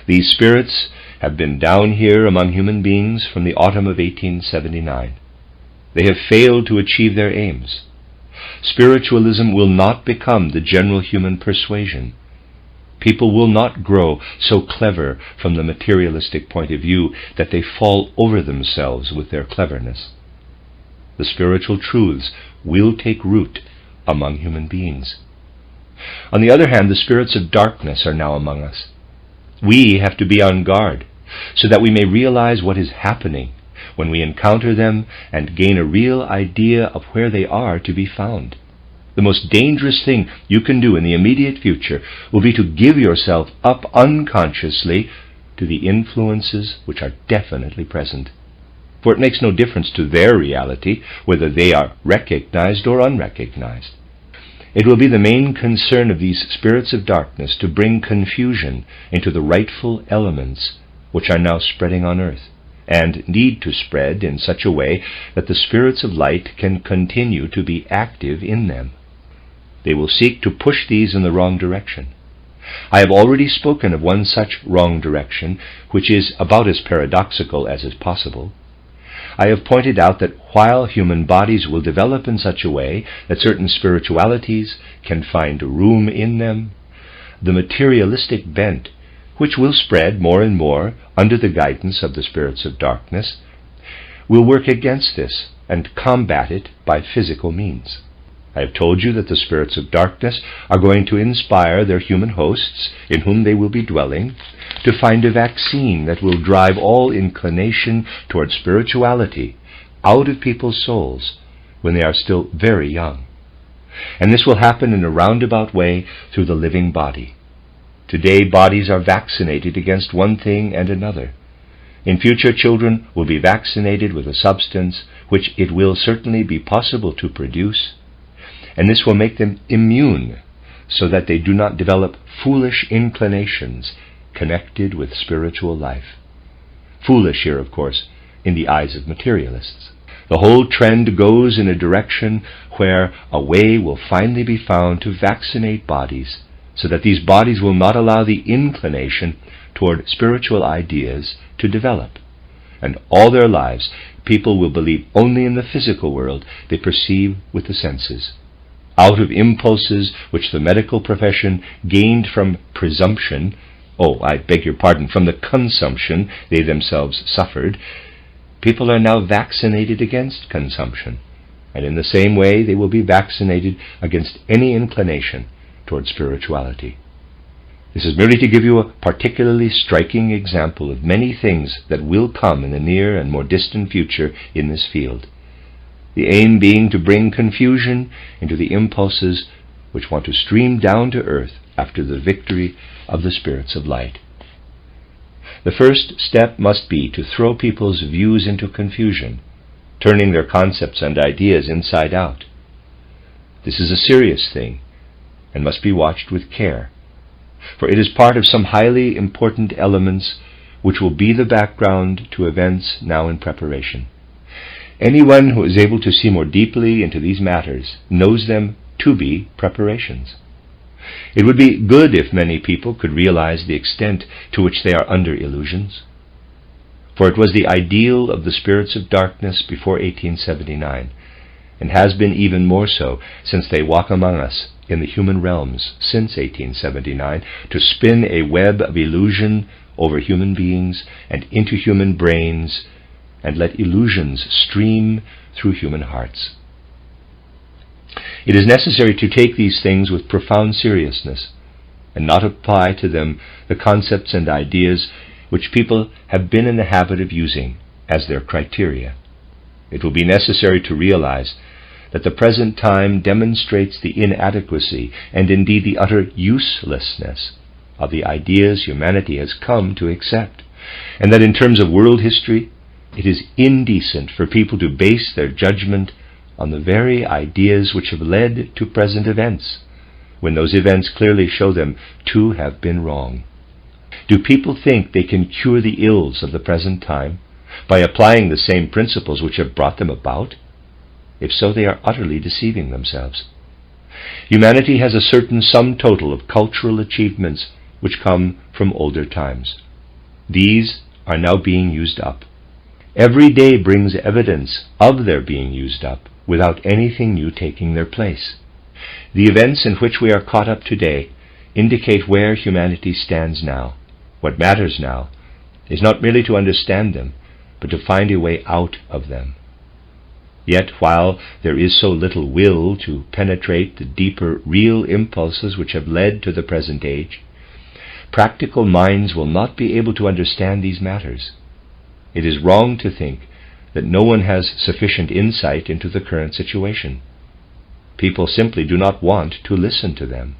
These spirits have been down here among human beings from the autumn of 1879. They have failed to achieve their aims. Spiritualism will not become the general human persuasion. People will not grow so clever from the materialistic point of view that they fall over themselves with their cleverness. The spiritual truths will take root among human beings. On the other hand, the spirits of darkness are now among us. We have to be on guard so that we may realize what is happening when we encounter them and gain a real idea of where they are to be found. The most dangerous thing you can do in the immediate future will be to give yourself up unconsciously to the influences which are definitely present. For it makes no difference to their reality whether they are recognized or unrecognized. It will be the main concern of these spirits of darkness to bring confusion into the rightful elements which are now spreading on earth, and need to spread in such a way that the spirits of light can continue to be active in them. They will seek to push these in the wrong direction. I have already spoken of one such wrong direction, which is about as paradoxical as is possible. I have pointed out that while human bodies will develop in such a way that certain spiritualities can find room in them, the materialistic bent, which will spread more and more under the guidance of the spirits of darkness, will work against this and combat it by physical means. I have told you that the spirits of darkness are going to inspire their human hosts, in whom they will be dwelling, to find a vaccine that will drive all inclination toward spirituality out of people's souls when they are still very young. And this will happen in a roundabout way through the living body. Today, bodies are vaccinated against one thing and another. In future, children will be vaccinated with a substance which it will certainly be possible to produce, and this will make them immune so that they do not develop foolish inclinations connected with spiritual life. Foolish here, of course, in the eyes of materialists. The whole trend goes in a direction where a way will finally be found to vaccinate bodies so that these bodies will not allow the inclination toward spiritual ideas to develop. And all their lives, people will believe only in the physical world they perceive with the senses. Out of impulses which the medical profession gained from presumption, from the consumption they themselves suffered, people are now vaccinated against consumption, and in the same way they will be vaccinated against any inclination toward spirituality. This is merely to give you a particularly striking example of many things that will come in the near and more distant future in this field. The aim being to bring confusion into the impulses which want to stream down to earth after the victory of the spirits of light. The first step must be to throw people's views into confusion, turning their concepts and ideas inside out. This is a serious thing and must be watched with care, for it is part of some highly important elements which will be the background to events now in preparation. Anyone who is able to see more deeply into these matters knows them to be preparations. It would be good if many people could realize the extent to which they are under illusions, for it was the ideal of the spirits of darkness before 1879, and has been even more so since they walk among us in the human realms since 1879, to spin a web of illusion over human beings and into human brains, and let illusions stream through human hearts. It is necessary to take these things with profound seriousness, and not apply to them the concepts and ideas which people have been in the habit of using as their criteria. It will be necessary to realize that the present time demonstrates the inadequacy and indeed the utter uselessness of the ideas humanity has come to accept, and that in terms of world history, it is indecent for people to base their judgment on the very ideas which have led to present events, when those events clearly show them to have been wrong. Do people think they can cure the ills of the present time by applying the same principles which have brought them about? If so, they are utterly deceiving themselves. Humanity has a certain sum total of cultural achievements which come from older times. These are now being used up. Every day brings evidence of their being used up, without anything new taking their place. The events in which we are caught up today indicate where humanity stands now. What matters now is not merely to understand them, but to find a way out of them. Yet, while there is so little will to penetrate the deeper, real impulses which have led to the present age, practical minds will not be able to understand these matters. It is wrong to think that no one has sufficient insight into the current situation. People simply do not want to listen to them.